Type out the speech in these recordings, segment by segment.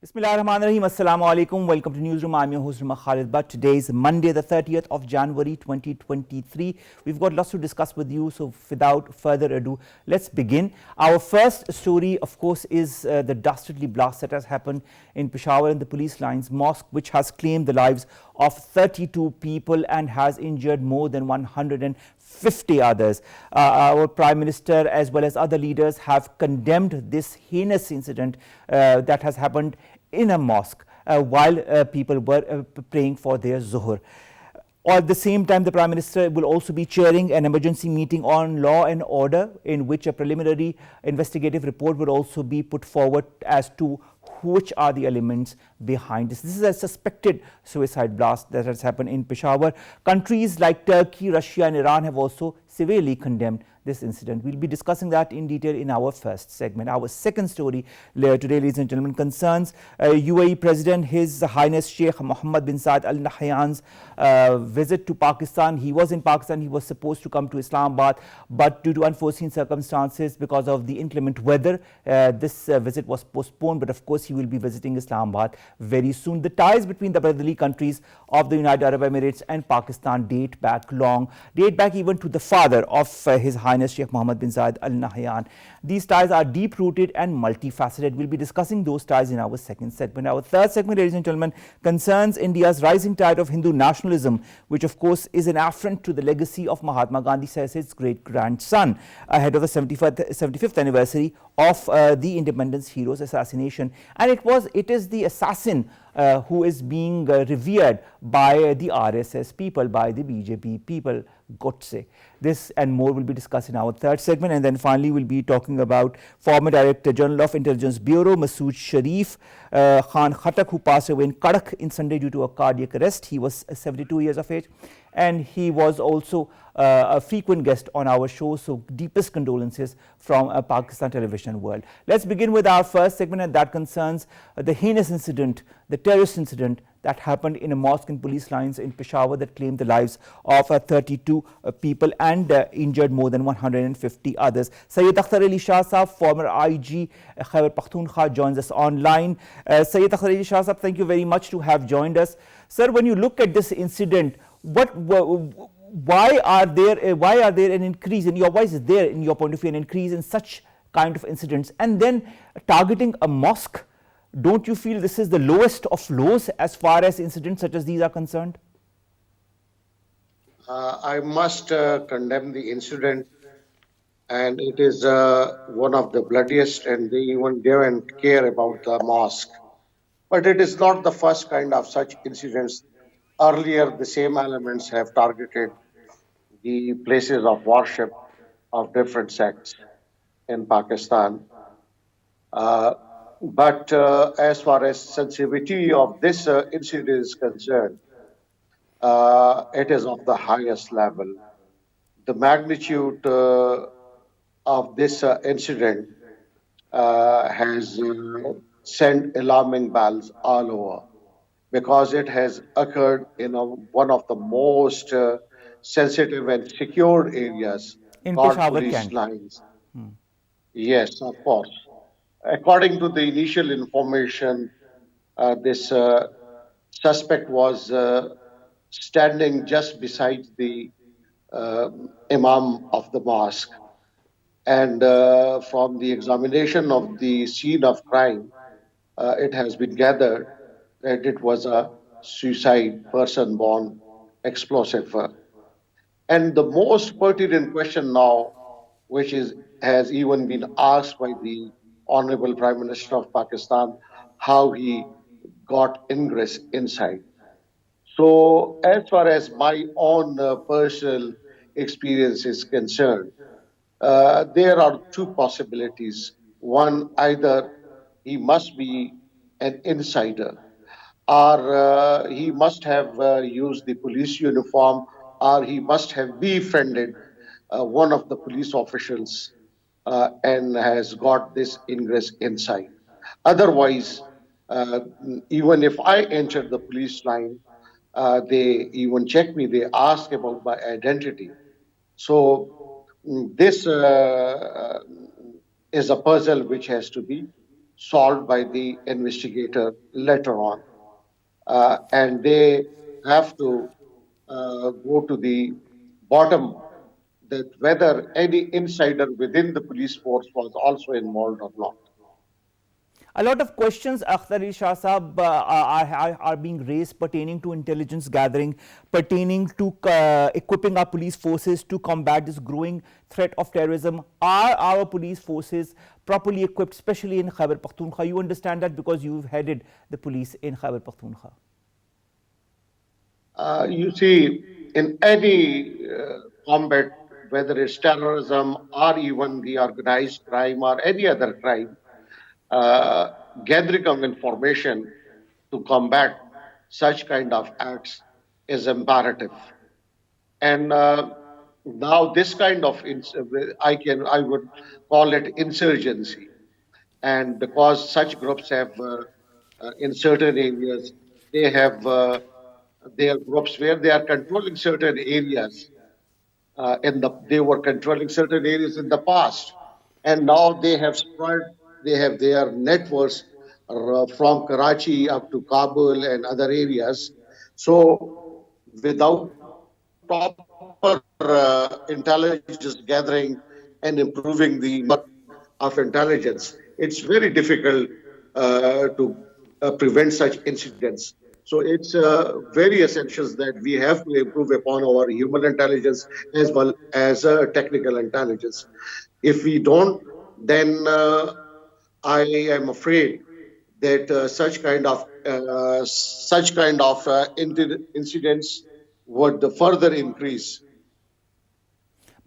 Bismillahirrahmanirrahim. Assalamu alaikum. Welcome to Newsroom. I'm your host Khalid. But today is Monday, the 30th of January 2023. We've got lots to discuss with you. So without further ado, let's begin. Our first story, of course, is the dastardly blast that has happened in Peshawar in the police lines mosque, which has claimed the lives of 32 people and has injured more than 150 others. Our Prime Minister as well as other leaders have condemned this heinous incident that has happened in a mosque while people were praying for their Zuhr. At the same time, the Prime Minister will also be chairing an emergency meeting on law and order, in which a preliminary investigative report will also be put forward as to which are the elements behind this. This is a suspected suicide blast that has happened in Peshawar. Countries like Turkey, Russia and Iran have also severely condemned this incident. We'll be discussing that in detail in our first segment. Our second story today, ladies and gentlemen, concerns UAE President His Highness Sheikh Mohammed bin Zayed Al Nahyan's visit to Pakistan. He was in Pakistan. He was supposed to come to Islamabad, but due to unforeseen circumstances because of the inclement weather, this visit was postponed. But of course, he will be visiting Islamabad very soon. The ties between the brotherly countries of the United Arab Emirates and Pakistan date back even to the father of His Highness Sheikh Mohammed bin Zayed Al Nahyan. These ties are deep-rooted and multifaceted. We'll be discussing those ties in our second segment. Our third segment, ladies and gentlemen, concerns India's rising tide of Hindu nationalism, which of course is an affront to the legacy of Mahatma Gandhi, says his great-grandson, ahead of the 75th anniversary of the independence hero's assassination. And it is the assassin who is being revered by the RSS people, by the BJP people, Godse. This and more will be discussed in our third segment. And then finally, we'll be talking about former Director General of Intelligence Bureau, Masood Sharif Khan Khattak, who passed away in Kadak in Sunday due to a cardiac arrest. He was 72 years of age. And he was also a frequent guest on our show. So deepest condolences from Pakistan television world. Let's begin with our first segment, and that concerns the heinous incident, the terrorist incident that happened in a mosque in police lines in Peshawar that claimed the lives of 32 people and injured more than 150 others. Syed Akhtar Ali Shah Sahab, former IG Khyber Pakhtunkhwa, joins us online. Syed Akhtar Ali Shah Sahab, thank you very much to have joined us. Sir, when you look at this incident, why are there an increase in your point of view, an increase in such kind of incidents, and then targeting a mosque? Don't you feel this is the lowest of lows as far as incidents such as these are concerned? I must condemn the incident, and it is one of the bloodiest, and they even don't care about the mosque. But it is not the first kind of such incidents. Earlier, the same elements have targeted the places of worship of different sects in Pakistan. But as far as sensitivity of this incident is concerned, it is of the highest level. The magnitude of this incident has sent alarming bells all over, because it has occurred in one of the most sensitive and secure areas in called Peshawar police lines. Yes, of course. According to the initial information, this suspect was standing just beside the imam of the mosque. And from the examination of the scene of crime, it has been gathered that it was a suicide, person-born explosive. And the most pertinent question now, which has even been asked by the Honorable Prime Minister of Pakistan, how he got ingress inside. So as far as my own personal experience is concerned, there are two possibilities. One, either he must be an insider, or he must have used the police uniform, or he must have befriended one of the police officials and has got this ingress inside. Otherwise, uh, even if I enter the police line, they even check me, they ask about my identity. So this is a puzzle which has to be solved by the investigator later on. And they have to go to the bottom that whether any insider within the police force was also involved or not. A lot of questions, Akhtar Shah Sahab, are being raised pertaining to intelligence gathering, pertaining to equipping our police forces to combat this growing threat of terrorism. Are our police forces properly equipped, especially in Khyber Pakhtunkhwa? You understand that because you've headed the police in Khyber Pakhtunkhwa. You see, in any combat, whether it's terrorism or even the organized crime or any other crime, uh, gathering of information to combat such kind of acts is imperative. And now this kind of I would call it insurgency. And because such groups have in certain areas, they have their groups where they are controlling certain areas. They were controlling certain areas in the past, and now they have spread. They have their networks from Karachi up to Kabul and other areas. So, without proper intelligence gathering and improving the network of intelligence, it's very difficult to prevent such incidents. So it's very essential that we have to improve upon our human intelligence as well as technical intelligence. If we don't, then I am afraid that incidents would further increase.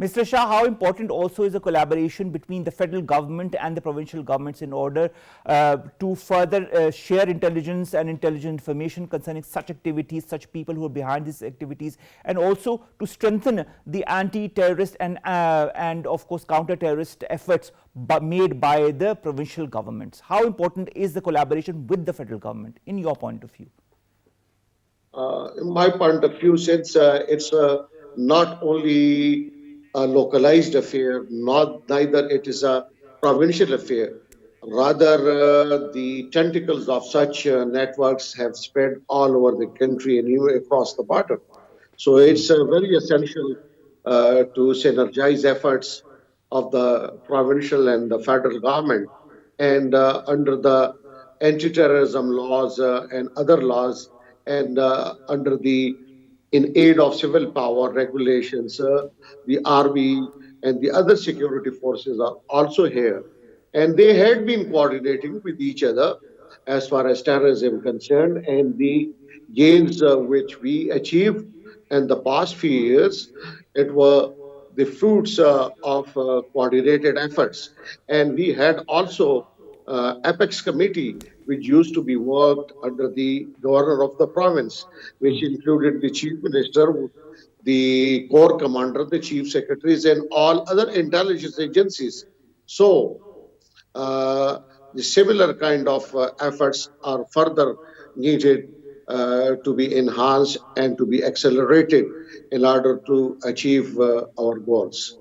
Mr. Shah, how important also is the collaboration between the federal government and the provincial governments in order to further share intelligence and intelligent information concerning such activities, such people who are behind these activities, and also to strengthen the anti-terrorist and of course counter-terrorist efforts made by the provincial governments? How important is the collaboration with the federal government in your point of view? In my point of view, since it's not only a localized affair, not neither it is a provincial affair. Rather, the tentacles of such networks have spread all over the country and even across the border. So it's very essential to synergize efforts of the provincial and the federal government, and under the anti-terrorism laws and other laws, and under the in aid of civil power regulations, the army and the other security forces are also here, and they had been coordinating with each other as far as terrorism concerned, and the gains which we achieved in the past few years, it were the fruits of coordinated efforts. And we had also apex committee which used to be worked under the governor of the province, which included the chief minister, the corps commander, the chief secretaries, and all other intelligence agencies. So the similar kind of efforts are further needed to be enhanced and to be accelerated in order to achieve our goals.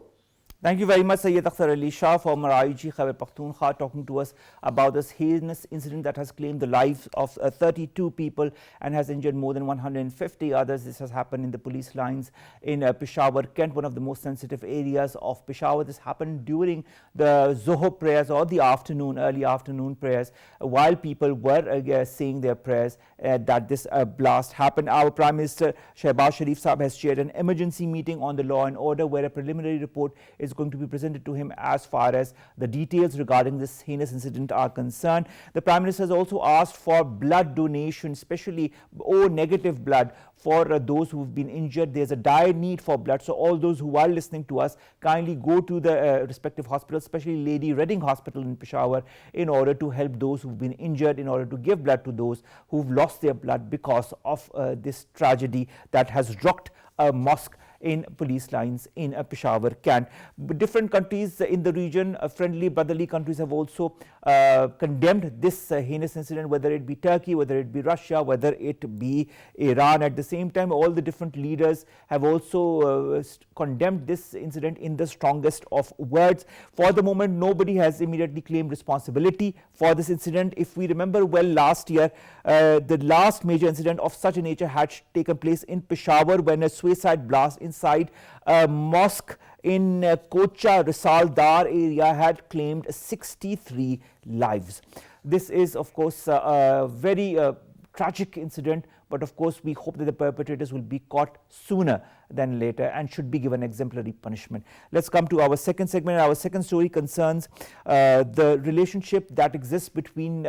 Thank you very much, Syed Akhtar Ali Shah, former IG Khyber Pakhtunkhwa, talking to us about this heinous incident that has claimed the lives of 32 people and has injured more than 150 others. This has happened in the police lines in Peshawar, Kent, one of the most sensitive areas of Peshawar. This happened during the Zohar prayers or the early afternoon prayers, while people were saying their prayers that this blast happened. Our Prime Minister Shehbaz Sharif Sahab has chaired an emergency meeting on the law and order, where a preliminary report is going to be presented to him as far as the details regarding this heinous incident are concerned. The Prime Minister has also asked for blood donation, especially O negative blood, for those who've been injured. There's a dire need for blood, so all those who are listening to us, kindly go to the respective hospitals, especially Lady Reading Hospital in Peshawar, in order to help those who've been injured, in order to give blood to those who've lost their blood because of this tragedy that has rocked a mosque in police lines in Peshawar camp. Different countries in the region, friendly brotherly countries, have also condemned this heinous incident, whether it be Turkey, whether it be Russia, whether it be Iran. At the same time, all the different leaders have also condemned this incident in the strongest of words. For the moment, nobody has immediately claimed responsibility for this incident. If we remember well, last year, the last major incident of such a nature had taken place in Peshawar when a suicide blast inside a mosque in Kocha Risaldar area had claimed 63 lives. This is, of course, a very tragic incident, but of course we hope that the perpetrators will be caught sooner than later and should be given exemplary punishment. Let's come to our second segment. Our second story concerns the relationship that exists between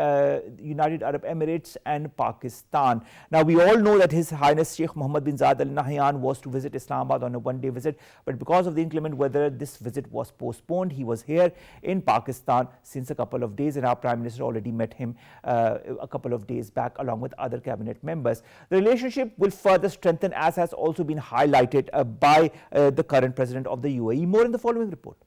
United Arab Emirates and Pakistan. Now, we all know that His Highness Sheikh Mohammed bin Zayed Al Nahyan was to visit Islamabad on a one-day visit, but because of the inclement weather, this visit was postponed. He was here in Pakistan since a couple of days, and our Prime Minister already met him a couple of days back along with other cabinet members. The relationship will further strengthen, as has also been highlighted by the current president of the UAE. More in the following report.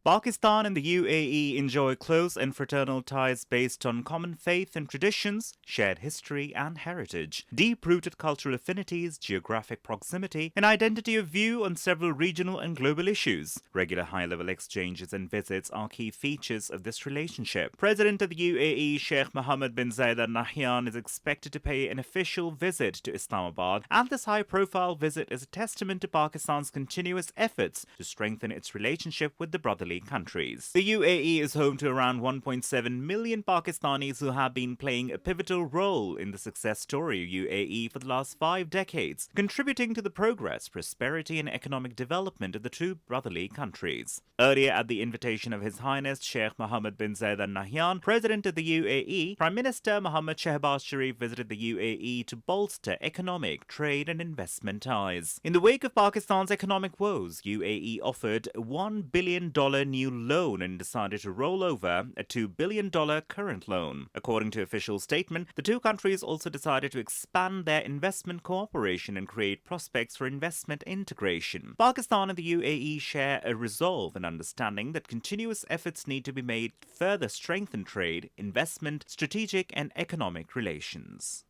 Pakistan and the UAE enjoy close and fraternal ties based on common faith and traditions, shared history and heritage, deep-rooted cultural affinities, geographic proximity, and identity of view on several regional and global issues. Regular high-level exchanges and visits are key features of this relationship. President of the UAE, Sheikh Mohammed bin Zayed Al Nahyan, is expected to pay an official visit to Islamabad, and this high-profile visit is a testament to Pakistan's continuous efforts to strengthen its relationship with the brotherly countries. The UAE is home to around 1.7 million Pakistanis who have been playing a pivotal role in the success story of UAE for the last 5 decades, contributing to the progress, prosperity and economic development of the two brotherly countries. Earlier, at the invitation of His Highness Sheikh Mohammed bin Zayed Al Nahyan, President of the UAE, Prime Minister Mohammed Shahbaz Sharif visited the UAE to bolster economic, trade and investment ties. In the wake of Pakistan's economic woes, UAE offered $1 billion new loan and decided to roll over a $2 billion current loan. According to official statement, the two countries also decided to expand their investment cooperation and create prospects for investment integration. Pakistan and the UAE share a resolve and understanding that continuous efforts need to be made to further strengthen trade, investment, strategic and economic relations.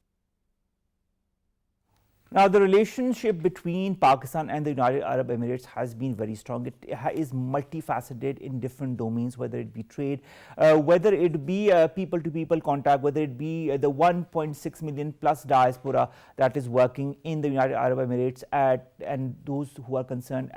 Now, the relationship between Pakistan and the United Arab Emirates has been very strong. It is multifaceted in different domains, whether it be trade, whether it be people-to-people contact, whether it be the 1.6 million plus diaspora that is working in the United Arab Emirates and those who are concerned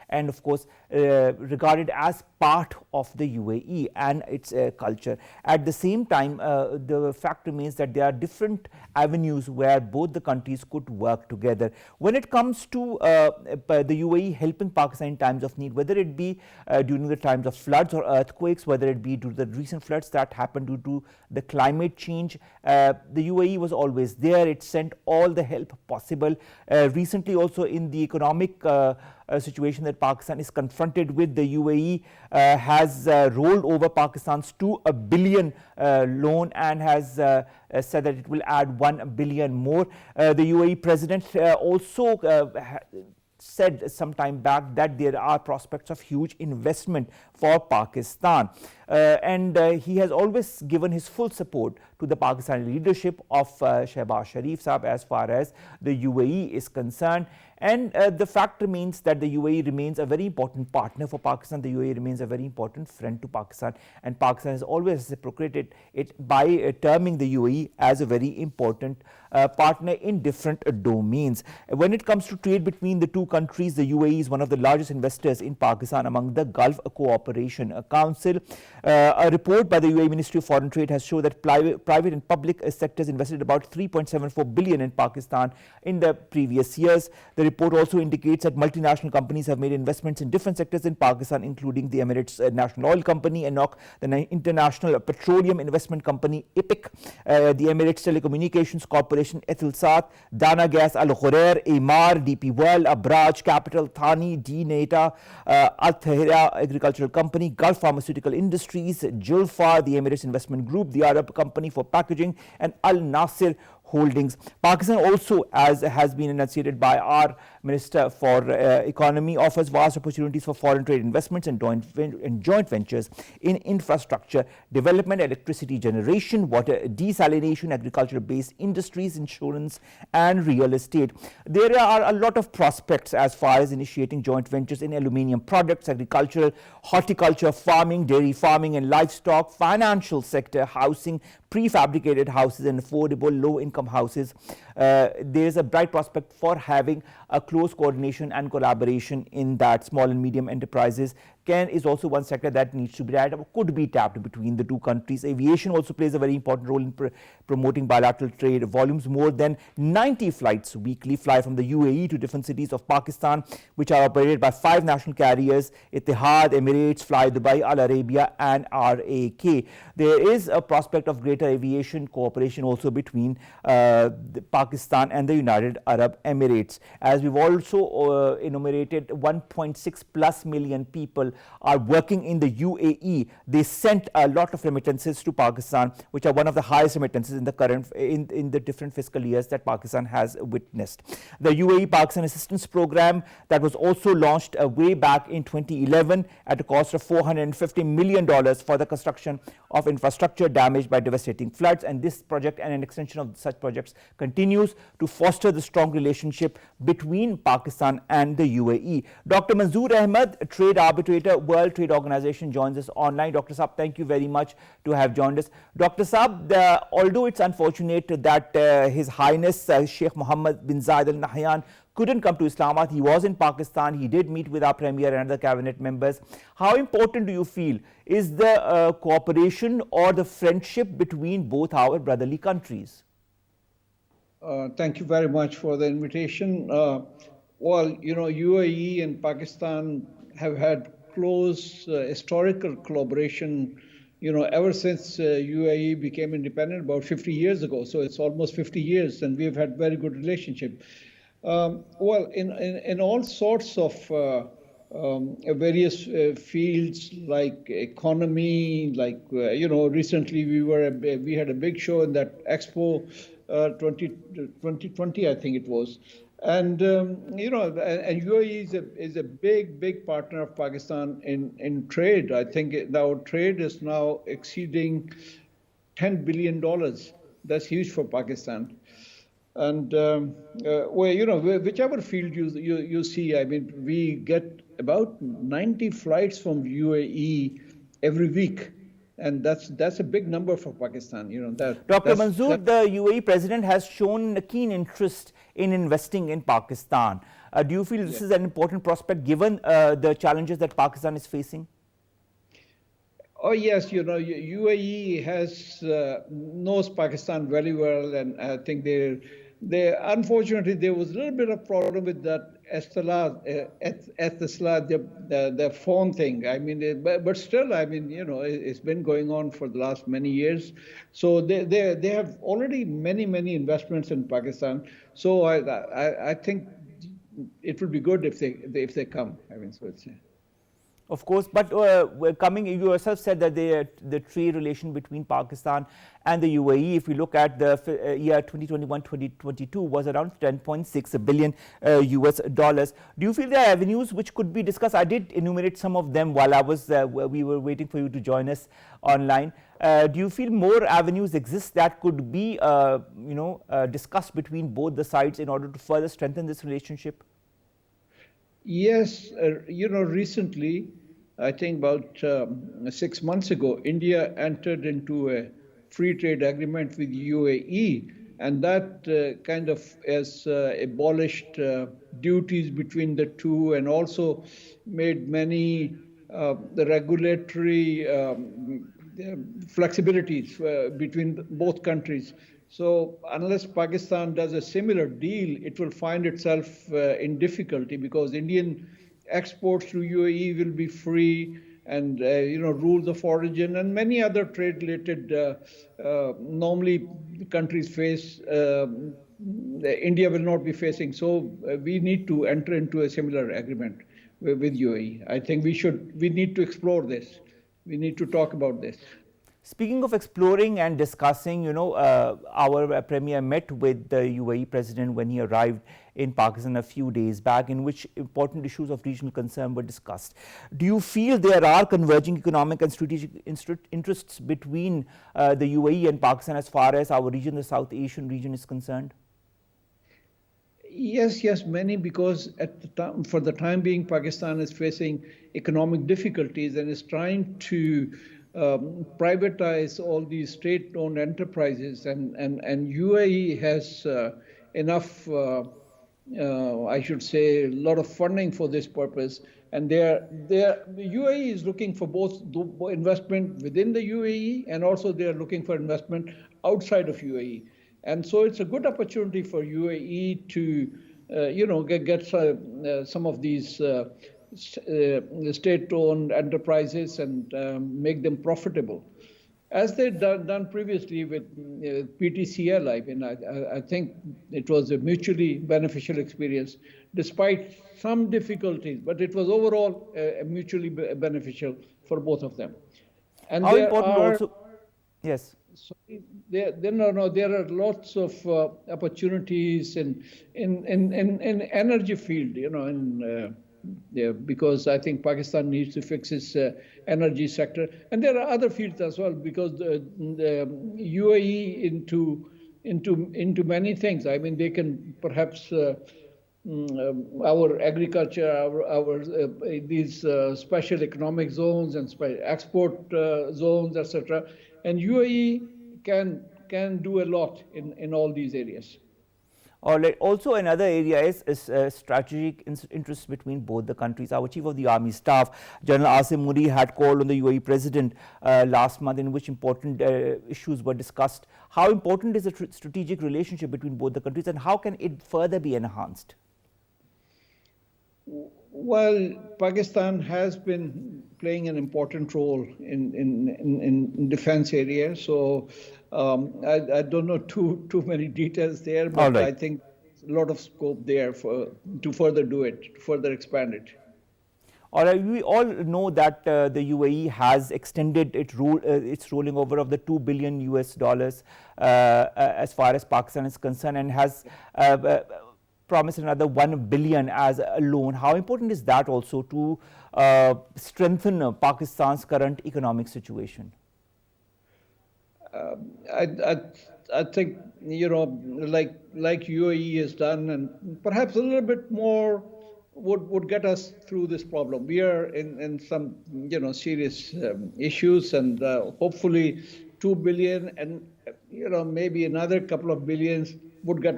and of course regarded as part of the UAE and its culture. At the same time, the fact remains that there are different avenues where both the countries could work together. When it comes to the UAE helping Pakistan in times of need, whether it be during the times of floods or earthquakes, whether it be due to the recent floods that happened due to the climate change, the UAE was always there. It sent all the help possible. Recently also in the economic situation that Pakistan is confronted with, the UAE has rolled over Pakistan's $2 billion loan and has said that it will add $1 billion more. The UAE president also said some time back that there are prospects of huge investment for Pakistan. And he has always given his full support to the Pakistani leadership of Shahbaz Sharif Sahab as far as the UAE is concerned. And the fact remains that the UAE remains a very important partner for Pakistan. The UAE remains a very important friend to Pakistan, and Pakistan has always reciprocated it by terming the UAE as a very important partner in different domains. When it comes to trade between the two countries, the UAE is one of the largest investors in Pakistan among the Gulf Cooperation Council. A report by the UAE Ministry of Foreign Trade has shown that private and public sectors invested about $3.74 billion in Pakistan in the previous years. The report also indicates that multinational companies have made investments in different sectors in Pakistan, including the Emirates National Oil Company, ENOC, the International Petroleum Investment Company, IPIC, the Emirates Telecommunications Corporation, Ethelsat, Dana Gas, Al Ghurair, Emaar, DP World, Abraj Capital, Thani, D-Nata, Al Tahira Agricultural Company, Gulf Pharmaceutical Industries, Julfa, the Emirates Investment Group, the Arab Company for Packaging, and Al Nasir holdings. Pakistan also, as has been enunciated by our Minister for Economy, offers vast opportunities for foreign trade investments and joint ventures in infrastructure development, electricity generation, water desalination, agricultural-based industries, insurance, and real estate. There are a lot of prospects as far as initiating joint ventures in aluminium products, agricultural, horticulture, farming, dairy farming and livestock, financial sector, housing, prefabricated houses and affordable low-income houses. There is a bright prospect for having a close coordination and collaboration in that. Small and medium enterprises is also one sector that needs to be tapped or could be tapped between the two countries. Aviation also plays a very important role in promoting bilateral trade. Volumes more than 90 flights weekly fly from the UAE to different cities of Pakistan, which are operated by 5 national carriers: Etihad, Emirates, Fly Dubai, Al Arabia and RAK. There is a prospect of greater aviation cooperation also between Pakistan and the United Arab Emirates. As we've also enumerated, 1.6 plus million people are working in the UAE. They sent a lot of remittances to Pakistan, which are one of the highest remittances in the current in the different fiscal years that Pakistan has witnessed. The UAE Pakistan Assistance Program that was also launched way back in 2011 at a cost of $450 million for the construction of infrastructure damaged by devastating floods, and this project and an extension of such projects continues to foster the strong relationship between Pakistan and the UAE. Dr. Manzoor Ahmed, a trade arbitrator, World Trade Organization, joins us online. Dr. Saab, thank you very much to have joined us. Dr. Saab, although it's unfortunate that His Highness Sheikh Mohammed bin Zayed Al Nahyan couldn't come to Islamabad, he was in Pakistan, he did meet with our Premier and other cabinet members. How important do you feel is the cooperation or the friendship between both our brotherly countries? Thank you very much for the invitation. Well, you know, UAE and Pakistan have had close historical collaboration, you know, ever since UAE became independent about 50 years ago. So it's almost 50 years, and we've had very good relationship. Well, in all sorts of various fields like economy, like you know, recently we had a big show in that Expo 2020, I think it was. And you know, and UAE is a big partner of Pakistan in trade. I think our trade is now exceeding $10 billion. That's huge for Pakistan. And well, you know, whichever field you see, I mean, we get about 90 flights from UAE every week. And that's a big number for Pakistan, you know. Dr. Manzoor, the UAE president has shown a keen interest in investing in Pakistan. Do you feel this is an important prospect given the challenges that Pakistan is facing? Oh yes, you know, UAE knows Pakistan very well, and I think unfortunately there was a little bit of problem with that the phone thing. I mean, but still, I mean, you know, it's been going on for the last many years. So they have already many investments in Pakistan. So I think it would be good if they come. I mean, so it's. Of course, but you yourself said that the trade relation between Pakistan and the UAE, if we look at the year 2021-2022, was around 10.6 billion US dollars. Do you feel there are avenues which could be discussed? I did enumerate some of them while we were waiting for you to join us online. Do you feel more avenues exist that could be discussed between both the sides in order to further strengthen this relationship? Yes, you know, recently, I think about 6 months ago, India entered into a free trade agreement with UAE, and that kind of has abolished duties between the two, and also made many the regulatory flexibilities between both countries. So unless Pakistan does a similar deal, it will find itself in difficulty, because Indian exports to UAE will be free, and you know, rules of origin and many other trade-related normally countries face, India will not be facing. So we need to enter into a similar agreement with UAE. I think we need to explore this. We need to talk about this. Speaking of exploring and discussing, our premier met with the UAE president when he arrived in Pakistan a few days back, in which important issues of regional concern were discussed. Do you feel there are converging economic and strategic interests between the UAE and Pakistan as far as our region, the South Asian region, is concerned? Yes, many, because for the time being, Pakistan is facing economic difficulties and is trying to privatize all these state-owned enterprises, and UAE has enough, I should say, a lot of funding for this purpose. And UAE is looking for both investment within the UAE, and also they are looking for investment outside of UAE. And so it's a good opportunity for UAE to, get some of these state-owned enterprises and make them profitable, as they've done previously with PTCL. I mean, I think it was a mutually beneficial experience, despite some difficulties, but it was overall mutually beneficial for both of them. And how important also? Yes. So there are lots of opportunities in energy field, because I think Pakistan needs to fix its energy sector, and there are other fields as well, because the UAE into many things. I mean, they can perhaps our agriculture, our these special economic zones and export zones, etc. And UAE can do a lot in all these areas. All right. Also, another area is strategic interests between both the countries. Our Chief of the Army Staff, General Asim Munir, had called on the UAE President last month, in which important issues were discussed. How important is the strategic relationship between both the countries, and how can it further be enhanced? Well, Pakistan has been playing an important role in defense area, so I don't know too many details there, but right. I think a lot of scope there to further do it, to further expand it. All right, we all know that the UAE has extended its rolling over of the $2 billion as far as Pakistan is concerned, and has promised another 1 billion as a loan. How important is that also to strengthen Pakistan's current economic situation? I think, like UAE has done, and perhaps a little bit more would get us through this problem. We are in some serious issues, and hopefully 2 billion and maybe another couple of billions would get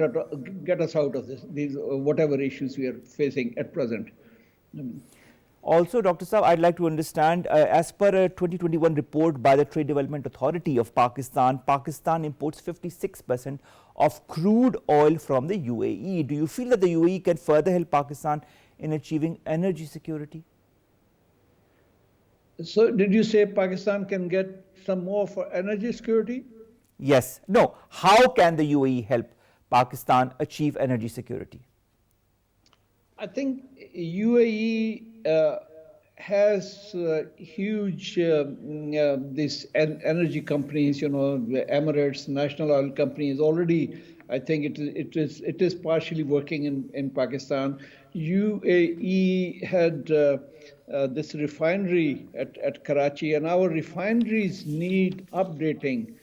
us out of these whatever issues we are facing at present. Also, Dr. Saab, I'd like to understand, as per a 2021 report by the Trade Development Authority of Pakistan, Pakistan imports 56% of crude oil from the UAE. Do you feel that the UAE can further help Pakistan in achieving energy security? So, did you say Pakistan can get some more for energy security? Yes. No. How can the UAE help Pakistan achieve energy security? I think UAE has huge these energy companies, the Emirates, National Oil Company is already, I think it is partially working in Pakistan. UAE had this refinery at Karachi, and our refineries need updating.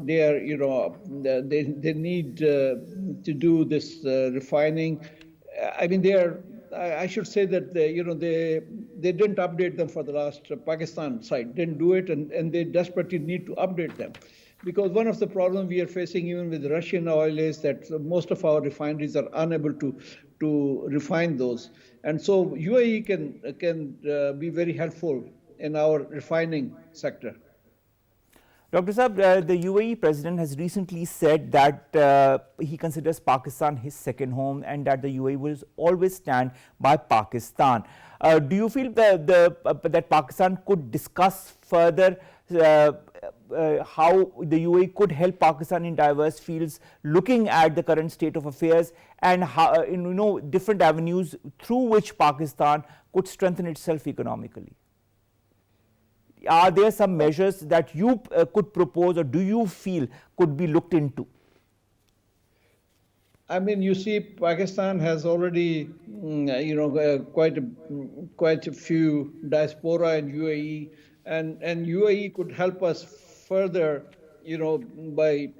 They need to do this refining. I mean, I should say that they didn't update them for the last. Pakistan side didn't do it, and they desperately need to update them, because one of the problems we are facing even with Russian oil is that most of our refineries are unable to refine those, and so UAE can be very helpful in our refining sector. Dr. Saab, the UAE president has recently said that he considers Pakistan his second home, and that the UAE will always stand by Pakistan. Do you feel that Pakistan could discuss further how the UAE could help Pakistan in diverse fields, looking at the current state of affairs, and how, different avenues through which Pakistan could strengthen itself economically? Are there some measures that you could propose, or do you feel could be looked into? I mean, you see, Pakistan has already, quite a few diaspora in UAE, and UAE could help us further, by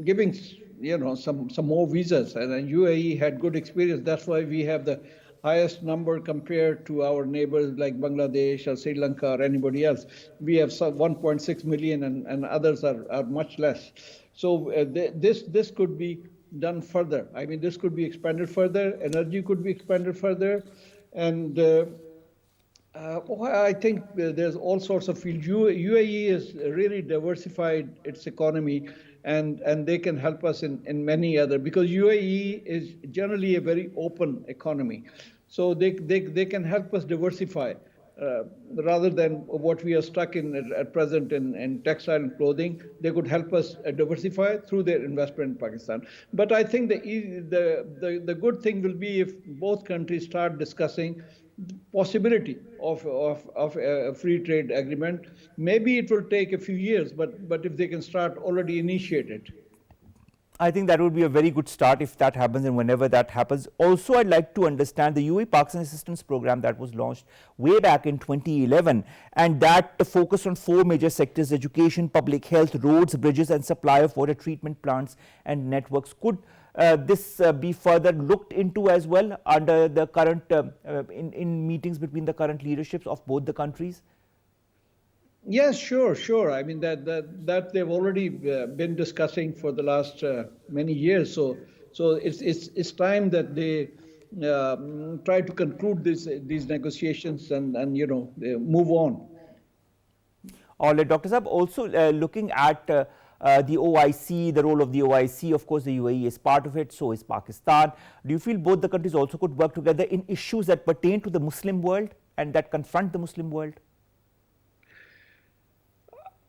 giving, some more visas. And then UAE had good experience. That's why we have the highest number compared to our neighbors like Bangladesh or Sri Lanka or anybody else. We have 1.6 million, and others are much less. So this could be done further. I mean, this could be expanded further. Energy could be expanded further, and I think there's all sorts of fields. UAE is really diversified its economy, and they can help us in many other, because UAE is generally a very open economy, so they can help us diversify. Rather than what we are stuck in at present in textile and clothing, they could help us diversify through their investment in Pakistan. But I think the good thing will be if both countries start discussing the possibility of a free trade agreement. Maybe it will take a few years, but if they can start already initiate it. I think that would be a very good start if that happens, and whenever that happens. Also, I'd like to understand the UAE Pakistan Assistance Program that was launched way back in 2011, and that focused on 4 major sectors: education, public health, roads, bridges, and supply of water treatment plants and networks. Could this be further looked into as well under the current, in meetings between the current leaderships of both the countries? Yes, sure. I mean that they've already been discussing for the last many years. So it's time that they try to conclude these negotiations and move on. All right, Dr. Saab, also looking at the OIC, the role of the OIC, of course the UAE is part of it, so is Pakistan. Do you feel both the countries also could work together in issues that pertain to the Muslim world and that confront the Muslim world?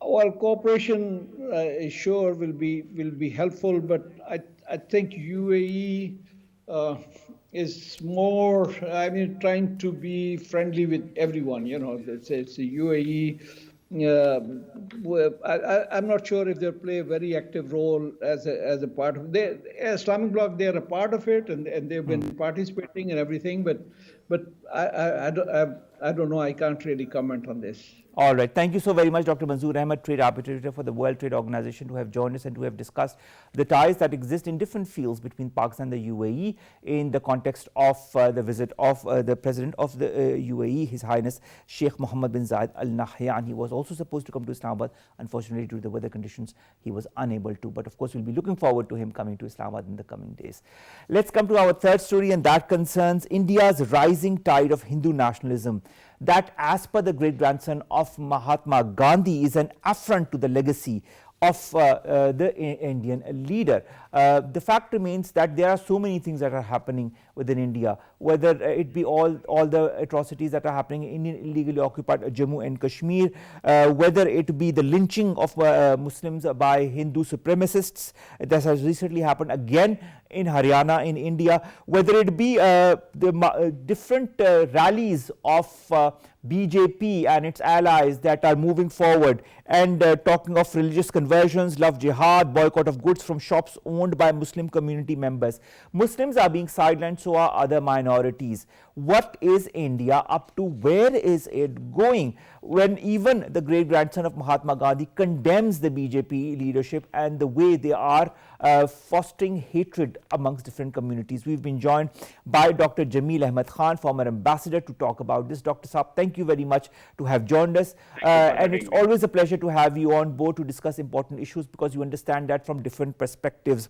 Well, cooperation sure will be helpful, but I think UAE is more, trying to be friendly with everyone. It's the UAE. I'm not sure if they'll play a very active role as a part of the Islamic Bloc. They're a part of it, and they've been participating and everything. But I don't know. I can't really comment on this. All right. Thank you so very much, Dr. Manzoor Ahmed, Trade Arbitrator for the World Trade Organization, to have joined us and to have discussed the ties that exist in different fields between Pakistan and the UAE in the context of the visit of the President of the UAE, His Highness Sheikh Mohammed bin Zayed Al Nahyan. He was also supposed to come to Islamabad. Unfortunately, due to the weather conditions, he was unable to. But of course, we'll be looking forward to him coming to Islamabad in the coming days. Let's come to our third story, and that concerns India's rising tide of Hindu nationalism, that, as per the great-grandson of Mahatma Gandhi, is an affront to the legacy of the Indian leader. The fact remains that there are so many things that are happening within India, whether it be all the atrocities that are happening in illegally occupied Jammu and Kashmir, whether it be the lynching of Muslims by Hindu supremacists that has recently happened again in Haryana in India, whether it be the different rallies of BJP and its allies that are moving forward and talking of religious conversions, love jihad, boycott of goods from shops owned by Muslim community members. Muslims are being sidelined, so are other minorities. What is India up to? Where is it going? When even the great-grandson of Mahatma Gandhi condemns the BJP leadership and the way they are fostering hatred amongst different communities. We've been joined by Dr. Jamil Ahmed Khan, former ambassador, to talk about this. Dr. Saab, thank you very much to have joined us. And it's always a pleasure to have you on board to discuss important issues, because you understand that from different perspectives.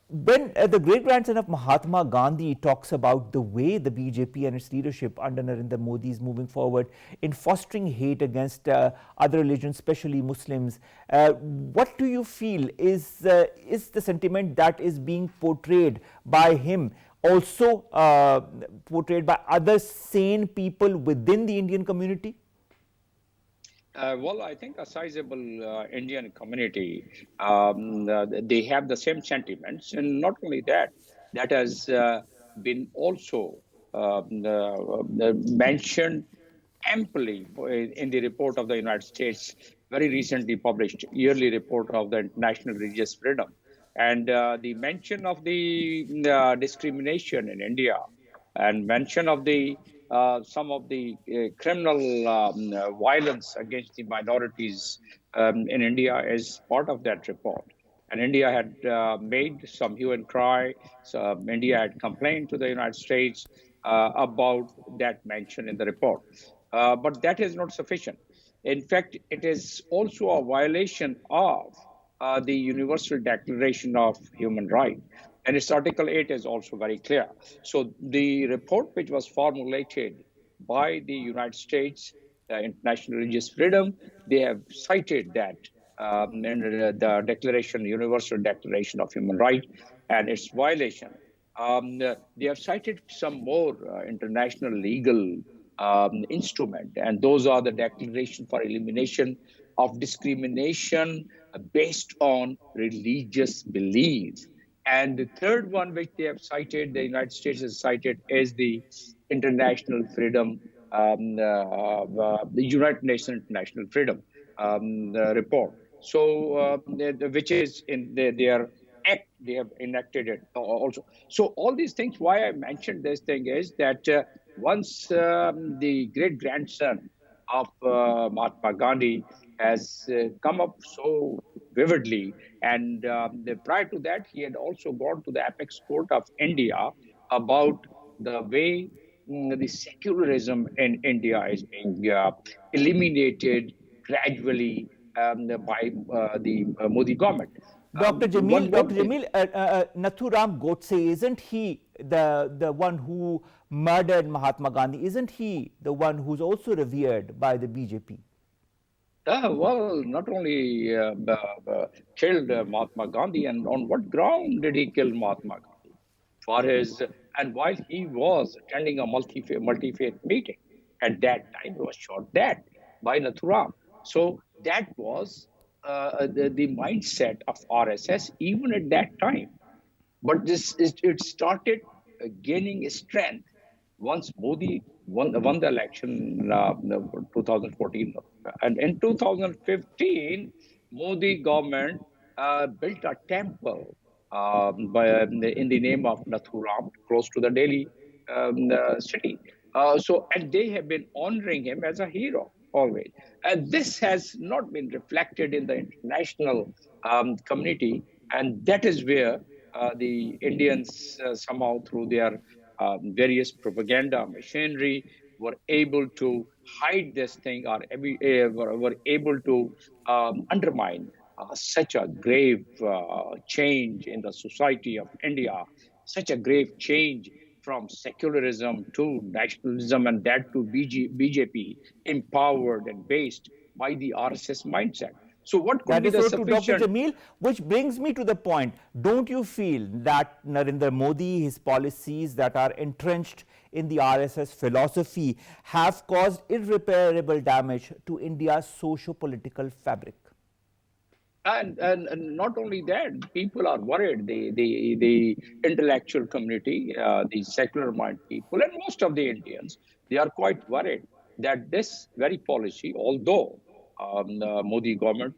When the great-grandson of Mahatma Gandhi talks about the way the BJP and its leadership under Narendra Modi is moving forward in fostering hate against other religions, especially Muslims, what do you feel is the sentiment that is being portrayed by him, also portrayed by other sane people within the Indian community? Well, I think a sizable Indian community, they have the same sentiments. And not only that, that has been also mentioned amply in the report of the United States, very recently published yearly report of the International Religious Freedom. And the mention of the discrimination in India and mention of the some of the criminal violence against the minorities in India is part of that report. And India had made some hue and cry. So India had complained to the United States about that mention in the report. But that is not sufficient. In fact, it is also a violation of the Universal Declaration of Human Rights. And its Article 8 is also very clear. So the report which was formulated by the United States, International Religious Freedom, they have cited that in the Declaration, Universal Declaration of Human Rights, and its violation. They have cited some more international legal instrument, and those are the Declaration for Elimination of Discrimination based on religious belief. And the third one, which they have cited, the United States has cited, is the International Freedom, the United Nations International Freedom report. So, which is in their act, they have enacted it also. So, all these things, why I mentioned this thing is that once the great grandson of Mahatma Gandhi has come up so vividly, and prior to that, he had also gone to the apex court of India about the way the secularism in India is being eliminated gradually by the Modi government. Dr. One Jamil, more Dr. thing. Jamil, Nathuram Godse, isn't he the one who murdered Mahatma Gandhi? Isn't he the one who's also revered by the BJP? Well, not only killed Mahatma Gandhi, and on what ground did he kill Mahatma Gandhi? For his, and while he was attending a multi-faith meeting, at that time he was shot dead by Nathuram. So that was the mindset of RSS even at that time. But it started gaining strength once Modi won the election 2014. And in 2015, Modi government built a temple in the name of Nathuram, close to the Delhi city. And they have been honoring him as a hero always. And this has not been reflected in the international community. And that is where the Indians somehow through their various propaganda machinery were able to hide this thing, or were able to undermine such a grave change in the society of India, such a grave change from secularism to nationalism, and that to BJP, empowered and based by the RSS mindset. So what could That be is the so true, Dr. sufficient? Jamil, which brings me to the point. Don't you feel that Narendra Modi, his policies that are entrenched in the RSS philosophy have caused irreparable damage to India's socio-political fabric? And not only that, people are worried. The intellectual community, the secular mind people, and most of the Indians, they are quite worried that this very policy, although the Modi government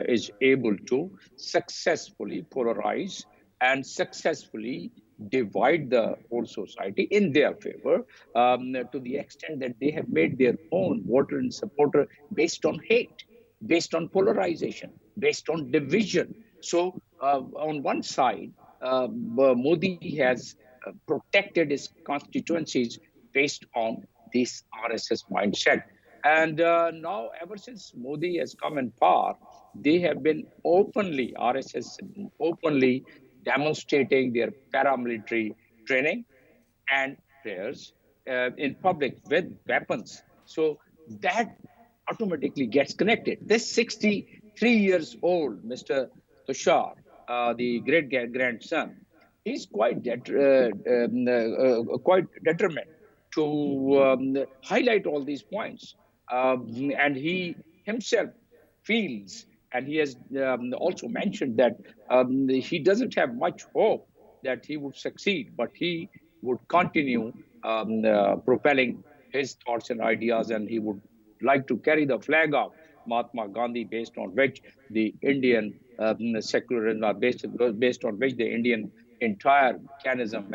is able to successfully polarize and successfully divide the whole society in their favor, to the extent that they have made their own voter and supporter based on hate, based on polarization, based on division. So, on one side, Modi has protected his constituencies based on this RSS mindset. And now, ever since Modi has come in power, they have been openly, RSS openly demonstrating their paramilitary training and prayers in public with weapons. So that automatically gets connected. This 63 years old, Mr. Tushar, the great grandson, he's quite determined to highlight all these points. And he himself feels, and he has also mentioned that he doesn't have much hope that he would succeed, but he would continue propelling his thoughts and ideas, and he would like to carry the flag of Mahatma Gandhi, based on which the Indian secularism, based on which the Indian entire mechanism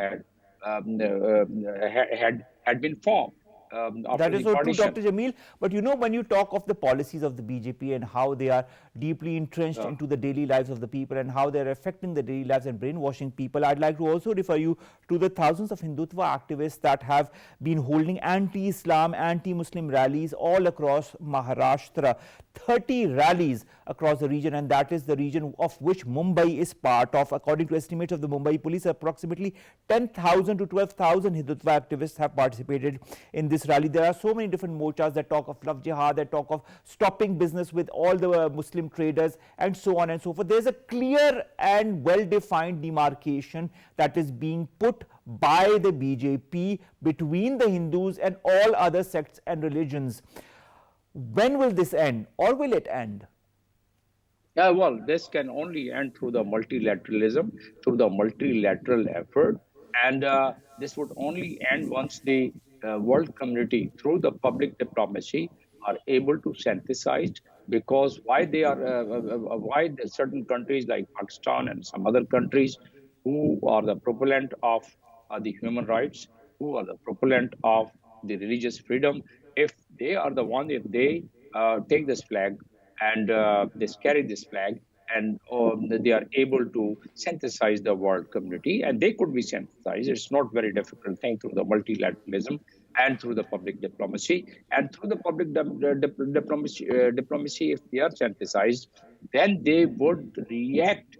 had been formed after That is the so true, partition. Dr. Jamil. But you know, when you talk of the policies of the BJP and how they are deeply entrenched into the daily lives of the people and how they are affecting the daily lives and brainwashing people, I'd like to also refer you to the thousands of Hindutva activists that have been holding anti-Islam, anti-Muslim rallies all across Maharashtra. 30 rallies across the region, and that is the region of which Mumbai is part of. According to estimates of the Mumbai police, approximately 10,000 to 12,000 Hindutva activists have participated in this rally. There are so many different morchas that talk of love jihad, that talk of stopping business with all the Muslim traders, and so on and so forth. There's a clear and well-defined demarcation that is being put by the BJP between the Hindus and all other sects and religions. When will this end, or will it end? Well, this can only end through the multilateralism, through the multilateral effort. And this would only end once the world community, through the public diplomacy, are able to synthesize. Because why certain countries like Pakistan and some other countries who are the propellant of the human rights, who are the propellant of the religious freedom, if they are the one, if they take this flag and they carry this flag, and they are able to synthesize the world community, and they could be synthesized. It's not very difficult thing through the multilateralism and through the public diplomacy. And through the public diplomacy, if they are synthesized, then they would react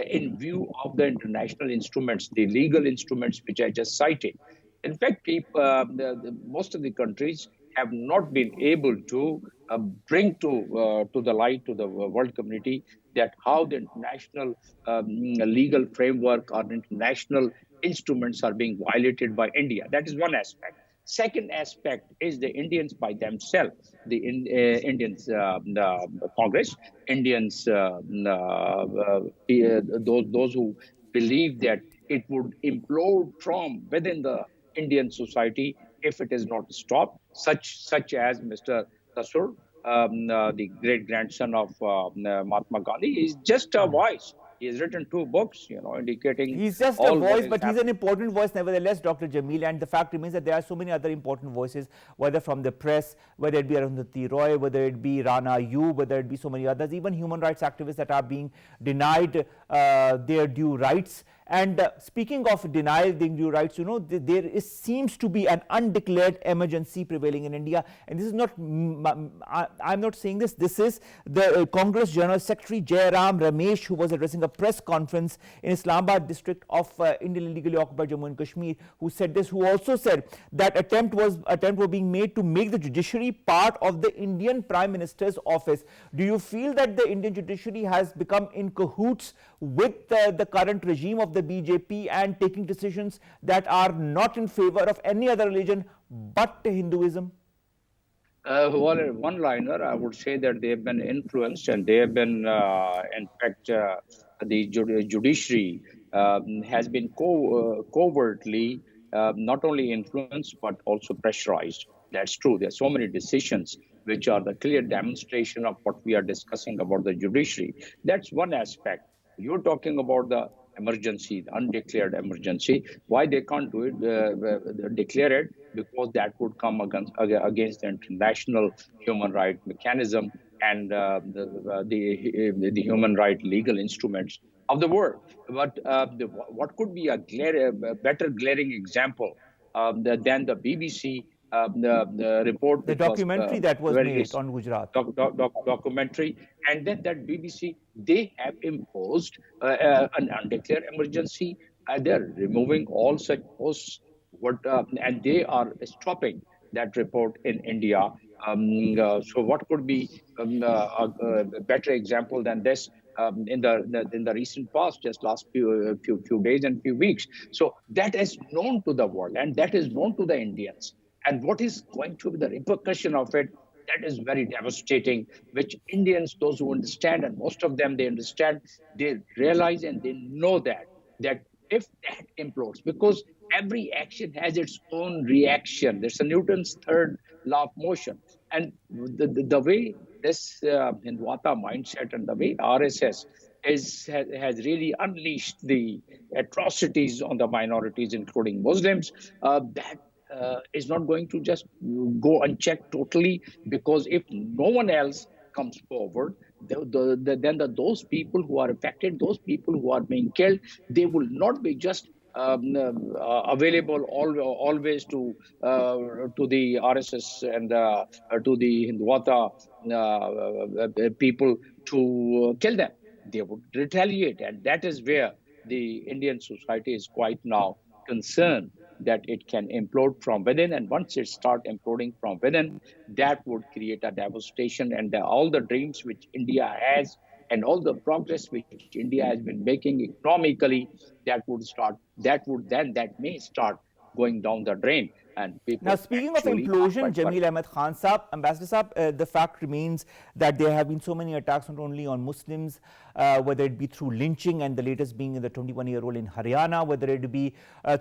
in view of the international instruments, the legal instruments which I just cited. In fact, most of the countries have not been able to bring to the light to the world community that how the international legal framework or international instruments are being violated by India. That is one aspect. Second aspect is the Indians by themselves, the Indians Congress, Indians, those who believe that it would implode from within the Indian society if it is not stopped, such as Mr. Tasur, the great grandson of Mahatma Gandhi, is just a voice. He has written 2 books, indicating he's just a voice, but he's an important voice nevertheless, Dr. Jamil. And the fact remains that there are so many other important voices, whether from the press, whether it be Arundhati Roy, whether it be Rana Ayub, whether it be so many others, even human rights activists that are being denied their due rights. And speaking of denial of due rights, there seems to be an undeclared emergency prevailing in India. And this is not, I'm not saying this, this is the Congress General Secretary Jairam Ramesh, who was addressing a press conference in Islamabad district of Indian illegally occupied Jammu and Kashmir, who said this, who also said that attempt were being made to make the judiciary part of the Indian Prime Minister's office. Do you feel that the Indian judiciary has become in cahoots with the current regime of the BJP and taking decisions that are not in favor of any other religion but Hinduism? Well, in one liner, I would say that they have been influenced, and they have been, in fact, the judiciary has been covertly not only influenced but also pressurized. That's true. There are so many decisions which are the clear demonstration of what we are discussing about the judiciary. That's one aspect. You're talking about the emergency, the undeclared emergency. Why they can't do it, declare it? Because that would come against the international human rights mechanism and the human right legal instruments of the world. But what could be a better glaring example than the BBC the report, the documentary that was made on Gujarat, documentary, and then that BBC, they have imposed an undeclared emergency. They're removing all such posts, and they are stopping that report in India. So what could be a better example than this? In the recent past, just last few days and few weeks. So that is known to the world, and that is known to the Indians. And what is going to be the repercussion of it? That is very devastating, which Indians, those who understand, and most of them, they understand, they realize and they know that if that implodes, because every action has its own reaction. There's a Newton's third law of motion. And the way this Hindwata mindset and the way RSS has really unleashed the atrocities on the minorities, including Muslims, that is not going to just go unchecked totally, because if no one else comes forward, then those people who are affected, those people who are being killed, they will not be just available always to the RSS and to the Hindwata people to kill them. They would retaliate, and that is where the Indian society is quite now concerned that it can implode from within, and once it starts imploding from within, that would create a devastation, and all the dreams which India has and all the progress which India has been making economically, that may start going down the drain. And people now, speaking of implosion, Jamil Ahmed Khan Saab, Ambassador Saab, the fact remains that there have been so many attacks not only on Muslims, whether it be through lynching, and the latest being the 21-year-old in Haryana, whether it be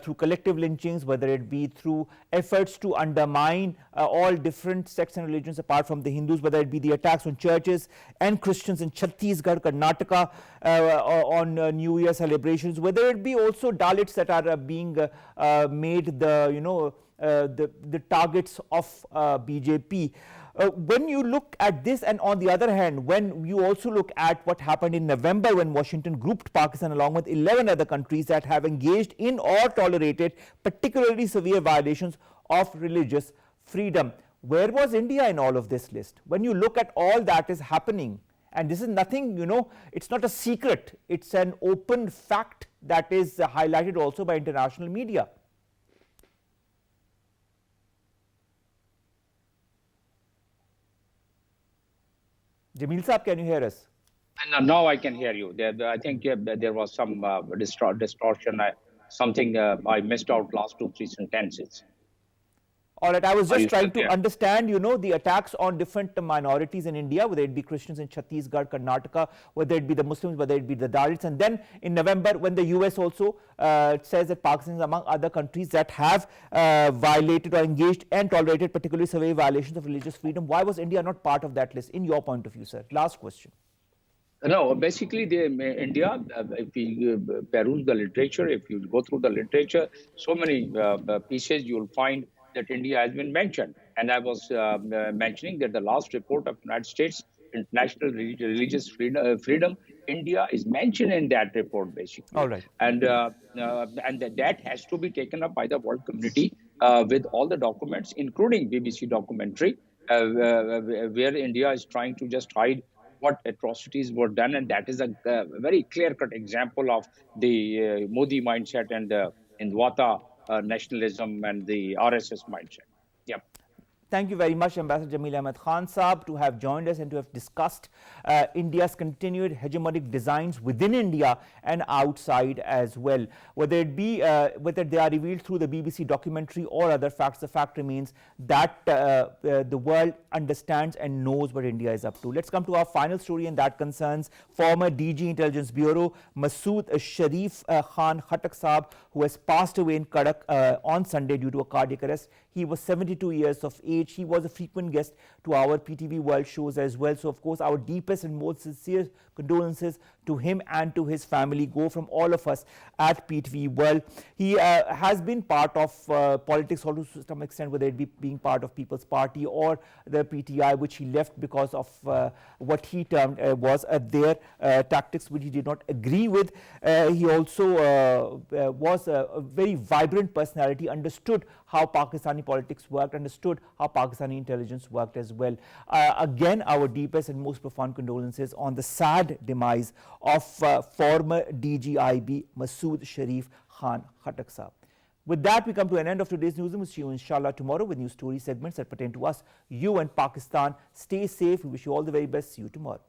through collective lynchings, whether it be through efforts to undermine all different sects and religions apart from the Hindus, whether it be the attacks on churches and Christians in Chhattisgarh, Karnataka on New Year celebrations, whether it be also Dalits that are being made the targets of BJP. When you look at this, and on the other hand, when you also look at what happened in November when Washington grouped Pakistan along with 11 other countries that have engaged in or tolerated particularly severe violations of religious freedom, where was India in all of this list? When you look at all that is happening, and this is nothing, it's not a secret, it's an open fact that is highlighted also by international media. Jamil Saab, can you hear us? Now I can hear you. I think there was some distortion. I missed out last 2-3 sentences. All right, I was just trying to understand, the attacks on different minorities in India, whether it be Christians in Chhattisgarh, Karnataka, whether it be the Muslims, whether it be the Dalits. And then in November, when the US also says that Pakistan is among other countries that have violated or engaged and tolerated particularly severe violations of religious freedom, why was India not part of that list, in your point of view, sir? Last question. No, basically, India, if you peruse the literature, if you go through the literature, so many pieces you'll find that India has been mentioned. And I was mentioning that the last report of United States International Religious Freedom, India is mentioned in that report, basically. All right. And that has to be taken up by the world community with all the documents, including BBC documentary, where India is trying to just hide what atrocities were done. And that is a very clear-cut example of the Modi mindset and Hindwata nationalism and the RSS mindset. Yep. Thank you very much, Ambassador Jamil Ahmed Khan Saab, to have joined us and to have discussed India's continued hegemonic designs within India and outside as well. Whether it be whether they are revealed through the BBC documentary or other facts, the fact remains that the world understands and knows what India is up to. Let's come to our final story, and that concerns former DG Intelligence Bureau Masood Sharif Khan Khattak Saab, who has passed away in Cuttack on Sunday due to a cardiac arrest. He was 72 years of age. He was a frequent guest to our PTV World shows as well. So, of course, our deepest and most sincere condolences to him and to his family go from all of us at PTV World. He has been part of politics also to some extent, whether it be being part of People's Party or the PTI, which he left because of what he termed was their tactics, which he did not agree with. He also was a very vibrant personality, understood how Pakistani politics worked, understood how Pakistani intelligence worked as well. Again, our deepest and most profound condolences on the sad demise of former DG IB Masood Sharif Khan Khattak Saab. With that, we come to an end of today's newsroom. We'll see you inshallah tomorrow with new story segments that pertain to us, you and Pakistan. Stay safe. We wish you all the very best. See you tomorrow.